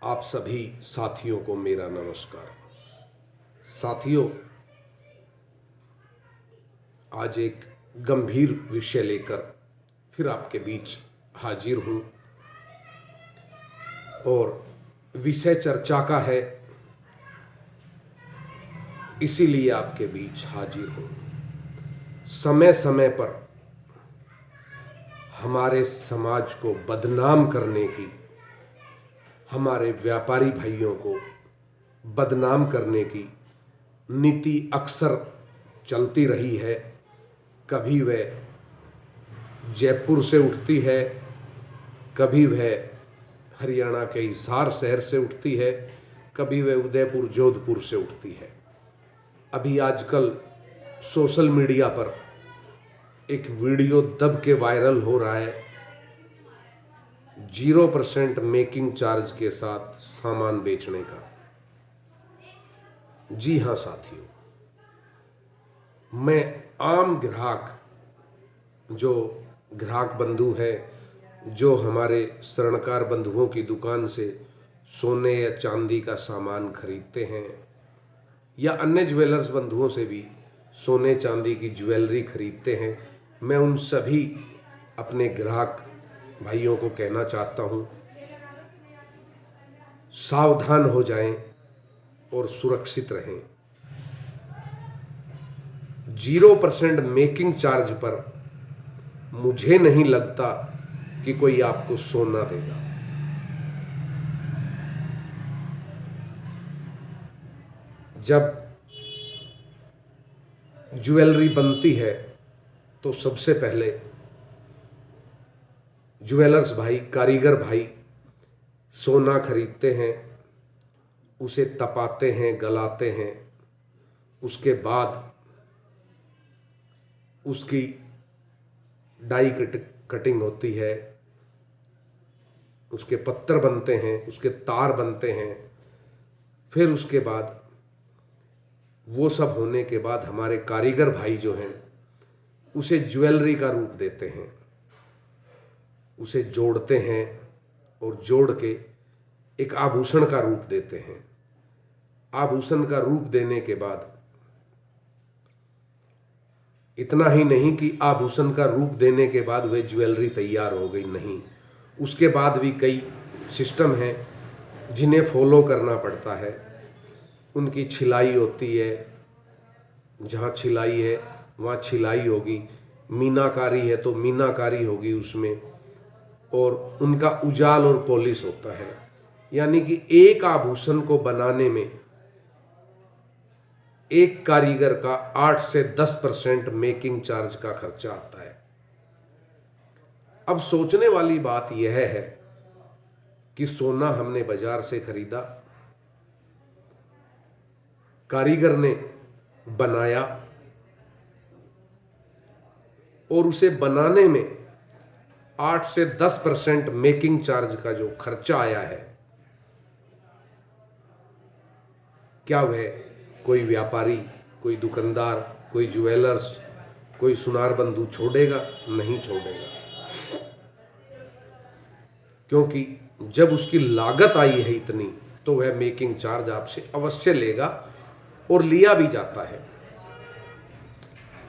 आप सभी साथियों को मेरा नमस्कार। साथियों, आज एक गंभीर विषय लेकर फिर आपके बीच हाजिर हूँ और विषय चर्चा का है, इसीलिए आपके बीच हाजिर हूँ। समय समय पर हमारे समाज को बदनाम करने की, हमारे व्यापारी भाइयों को बदनाम करने की नीति अक्सर चलती रही है। कभी वह जयपुर से उठती है, कभी वह हरियाणा के हिसार शहर से उठती है, कभी वह उदयपुर जोधपुर से उठती है। अभी आजकल सोशल मीडिया पर एक वीडियो दब के वायरल हो रहा है, 0% मेकिंग चार्ज के साथ सामान बेचने का। जी हाँ साथियों, मैं आम ग्राहक, जो ग्राहक बंधु हैं, जो हमारे स्वर्णकार बंधुओं की दुकान से सोने या चांदी का सामान खरीदते हैं या अन्य ज्वेलर्स बंधुओं से भी सोने चांदी की ज्वेलरी खरीदते हैं, मैं उन सभी अपने ग्राहक भाइयों को कहना चाहता हूँ, सावधान हो जाएं और सुरक्षित रहें। 0% मेकिंग चार्ज पर मुझे नहीं लगता कि कोई आपको सोना देगा। जब ज्वेलरी बनती है तो सबसे पहले ज्वेलर्स भाई, कारीगर भाई सोना खरीदते हैं, उसे तपाते हैं, गलाते हैं, उसके बाद उसकी डाई कटिंग होती है, उसके पत्थर बनते हैं, उसके तार बनते हैं। फिर उसके बाद वो सब होने के बाद हमारे कारीगर भाई जो हैं उसे ज्वेलरी का रूप देते हैं, उसे जोड़ते हैं और जोड़ के एक आभूषण का रूप देते हैं। आभूषण का रूप देने के बाद इतना ही नहीं कि आभूषण का रूप देने के बाद वह ज्वेलरी तैयार हो गई, नहीं, उसके बाद भी कई सिस्टम हैं जिन्हें फॉलो करना पड़ता है। उनकी छिलाई होती है, जहाँ छिलाई है वहाँ छिलाई होगी, मीनाकारी है तो मीनाकारी होगी उसमें, और उनका उजाल और पॉलिश होता है। यानी कि एक आभूषण को बनाने में एक कारीगर का 8 से 10% मेकिंग चार्ज का खर्चा आता है। अब सोचने वाली बात यह है कि सोना हमने बाजार से खरीदा, कारीगर ने बनाया और उसे बनाने में 8 से 10% मेकिंग चार्ज का जो खर्चा आया है, क्या वह कोई व्यापारी, कोई दुकानदार, कोई ज्वेलर्स, कोई सुनार बंधु छोड़ेगा? नहीं छोड़ेगा, क्योंकि जब उसकी लागत आई है इतनी तो वह मेकिंग चार्ज आपसे अवश्य लेगा और लिया भी जाता है।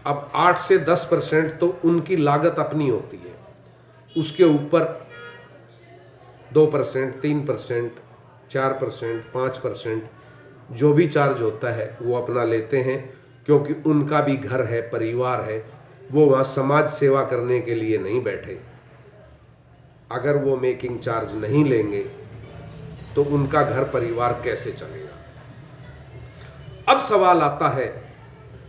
अब 8 से 10% तो उनकी लागत अपनी होती है, उसके ऊपर 2%, 3%, 4%, 5% जो भी चार्ज होता है वो अपना लेते हैं, क्योंकि उनका भी घर है, परिवार है, वो वहाँ समाज सेवा करने के लिए नहीं बैठे। अगर वो मेकिंग चार्ज नहीं लेंगे तो उनका घर परिवार कैसे चलेगा? अब सवाल आता है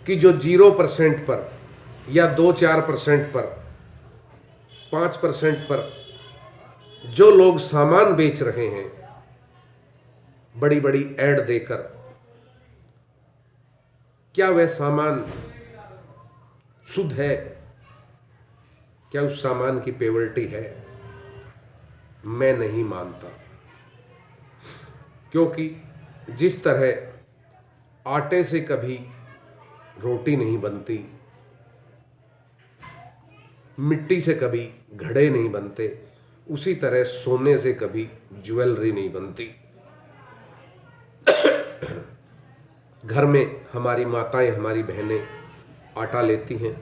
कि जो 0% पर या 2-4% पर, 5% पर जो लोग सामान बेच रहे हैं बड़ी बड़ी ऐड देकर, क्या वह सामान शुद्ध है? क्या उस सामान की पेवल्टी है? मैं नहीं मानता, क्योंकि जिस तरह आटे से कभी रोटी नहीं बनती, मिट्टी से कभी घड़े नहीं बनते, उसी तरह सोने से कभी ज्वेलरी नहीं बनती। घर में हमारी माताएं, हमारी बहनें आटा लेती हैं,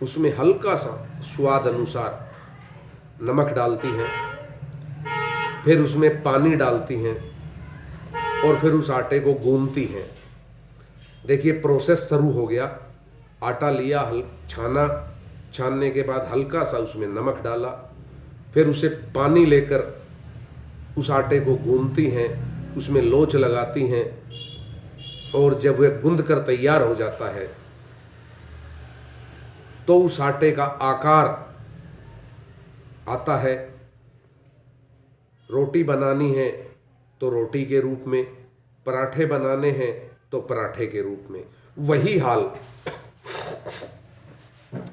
उसमें हल्का सा स्वाद अनुसार नमक डालती हैं, फिर उसमें पानी डालती हैं और फिर उस आटे को गूंथती हैं। देखिए प्रोसेस शुरू हो गया। आटा लिया, छाना, छानने के बाद हल्का सा उसमें नमक डाला, फिर उसे पानी लेकर उस आटे को गूंथती हैं, उसमें लोच लगाती हैं और जब वह गूंथ कर तैयार हो जाता है तो उस आटे का आकार आता है। रोटी बनानी है तो रोटी के रूप में, पराठे बनाने हैं तो पराठे के रूप में। वही हाल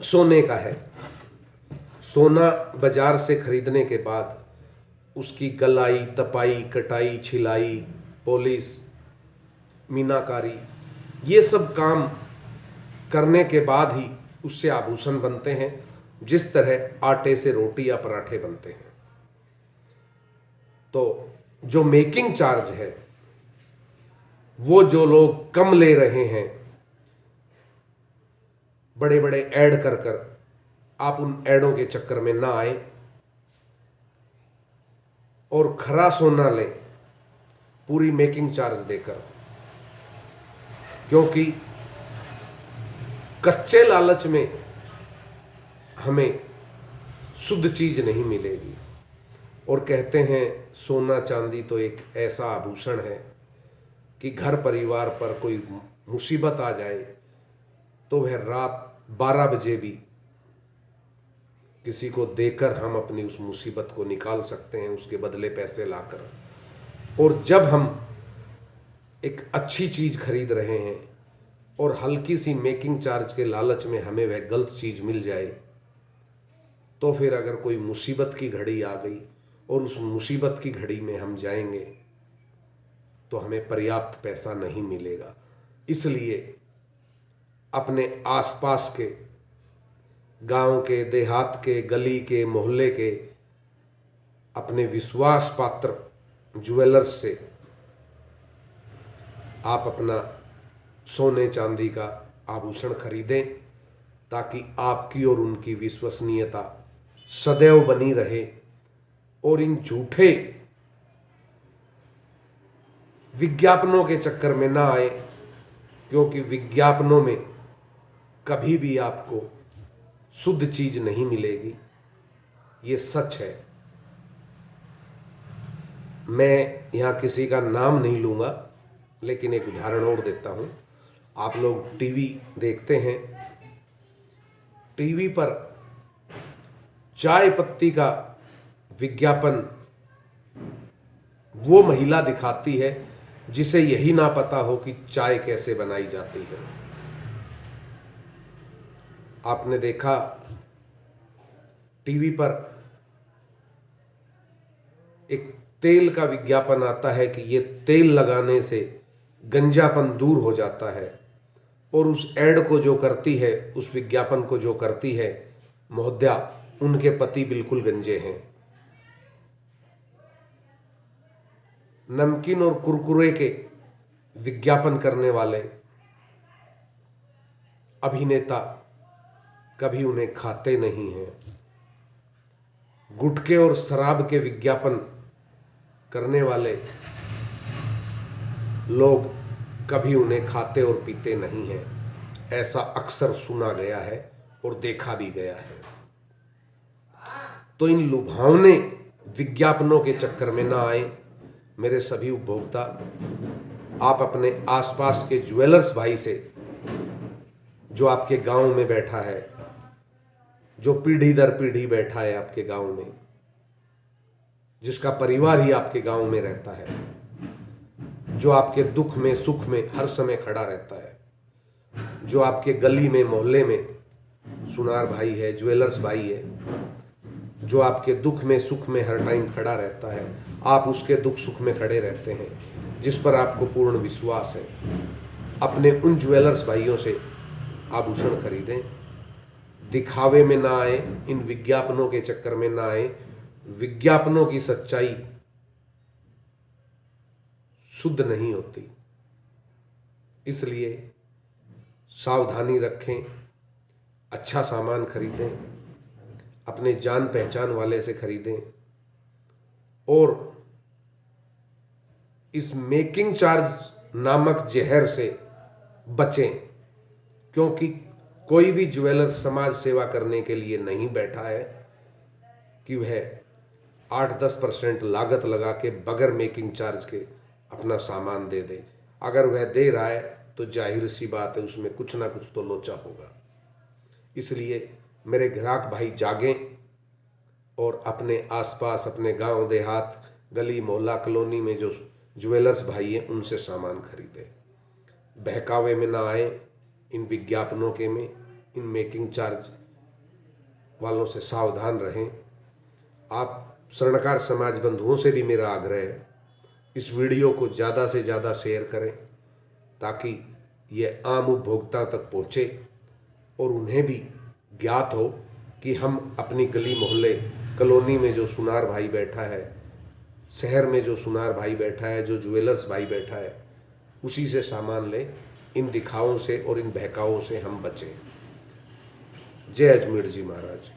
सोने का है। सोना बाजार से खरीदने के बाद उसकी गलाई, तपाई, कटाई, छिलाई, पॉलिश, मीनाकारी, ये सब काम करने के बाद ही उससे आभूषण बनते हैं, जिस तरह आटे से रोटी या पराठे बनते हैं। तो जो मेकिंग चार्ज है वो जो लोग कम ले रहे हैं, बड़े बड़े ऐड कर कर, आप उन ऐडों के चक्कर में ना आए और खरा सोना लें पूरी मेकिंग चार्ज देकर, क्योंकि कच्चे लालच में हमें शुद्ध चीज नहीं मिलेगी। और कहते हैं सोना चांदी तो एक ऐसा आभूषण है कि घर परिवार पर कोई मुसीबत आ जाए तो वह रात 12 बजे भी किसी को देकर हम अपनी उस मुसीबत को निकाल सकते हैं, उसके बदले पैसे लाकर। और जब हम एक अच्छी चीज खरीद रहे हैं और हल्की सी मेकिंग चार्ज के लालच में हमें वह गलत चीज मिल जाए, तो फिर अगर कोई मुसीबत की घड़ी आ गई और उस मुसीबत की घड़ी में हम जाएंगे तो हमें पर्याप्त पैसा नहीं मिलेगा। इसलिए अपने आसपास के, गांव के, देहात के, गली के, मोहल्ले के अपने विश्वास पात्र ज्वेलर्स से आप अपना सोने चांदी का आभूषण खरीदें, ताकि आपकी और उनकी विश्वसनीयता सदैव बनी रहे और इन झूठे विज्ञापनों के चक्कर में ना आए, क्योंकि विज्ञापनों में कभी भी आपको शुद्ध चीज नहीं मिलेगी, ये सच है। मैं यहाँ किसी का नाम नहीं लूँगा, लेकिन एक उदाहरण और देता हूँ। आप लोग टीवी देखते हैं, टीवी पर चाय पत्ती का विज्ञापन वो महिला दिखाती है जिसे यही ना पता हो कि चाय कैसे बनाई जाती है। आपने देखा टीवी पर एक तेल का विज्ञापन आता है कि ये तेल लगाने से गंजापन दूर हो जाता है, और उस एड को जो करती है, उस विज्ञापन को जो करती है महोदया, उनके पति बिल्कुल गंजे हैं। नमकीन और कुरकुरे के विज्ञापन करने वाले अभिनेता कभी उन्हें खाते नहीं हैं। गुटखे और शराब के विज्ञापन करने वाले लोग कभी उन्हें खाते और पीते नहीं हैं। ऐसा अक्सर सुना गया है और देखा भी गया है। तो इन लुभावने विज्ञापनों के चक्कर में ना आए मेरे सभी उपभोक्ता। आप अपने आसपास के ज्वेलर्स भाई से, जो आपके गांव में बैठा है, जो पीढ़ी दर पीढ़ी बैठा है आपके गांव में, जिसका परिवार ही आपके गांव में रहता है, जो आपके दुख में सुख में हर समय खड़ा रहता है, जो आपके गली में मोहल्ले में सुनार भाई है, ज्वेलर्स भाई है, जो आपके दुख में सुख में हर टाइम खड़ा रहता है, आप उसके दुख सुख में खड़े रहते हैं, जिस पर आपको पूर्ण विश्वास है, अपने उन ज्वेलर्स भाइयों से आभूषण खरीदें। दिखावे में ना आए, इन विज्ञापनों के चक्कर में ना आए। विज्ञापनों की सच्चाई शुद्ध नहीं होती। इसलिए सावधानी रखें, अच्छा सामान खरीदें, अपने जान पहचान वाले से खरीदें और इस मेकिंग चार्ज नामक जहर से बचें, क्योंकि कोई भी ज्वेलर समाज सेवा करने के लिए नहीं बैठा है कि वह 8-10% लागत लगा के बगैर मेकिंग चार्ज के अपना सामान दे दे। अगर वह दे रहा है तो जाहिर सी बात है उसमें कुछ ना कुछ तो लोचा होगा। इसलिए मेरे ग्राहक भाई जागें और अपने आसपास, अपने गांव देहात, गली मोहल्ला कॉलोनी में जो ज्वेलर्स भाई हैं उनसे सामान खरीदें। बहकावे में ना आए इन विज्ञापनों के में, इन मेकिंग चार्ज वालों से सावधान रहें। आप स्वर्णकार समाज बंधुओं से भी मेरा आग्रह है, इस वीडियो को ज़्यादा से ज़्यादा शेयर करें ताकि ये आम उपभोक्ता तक पहुँचे और उन्हें भी ज्ञात हो कि हम अपनी गली मोहल्ले कॉलोनी में जो सुनार भाई बैठा है, शहर में जो सुनार भाई बैठा है, जो ज्वेलर्स भाई बैठा है, उसी से सामान लें। इन दिखावों से और इन बहकावों से हम बचें। जय अजमेर जी महाराज।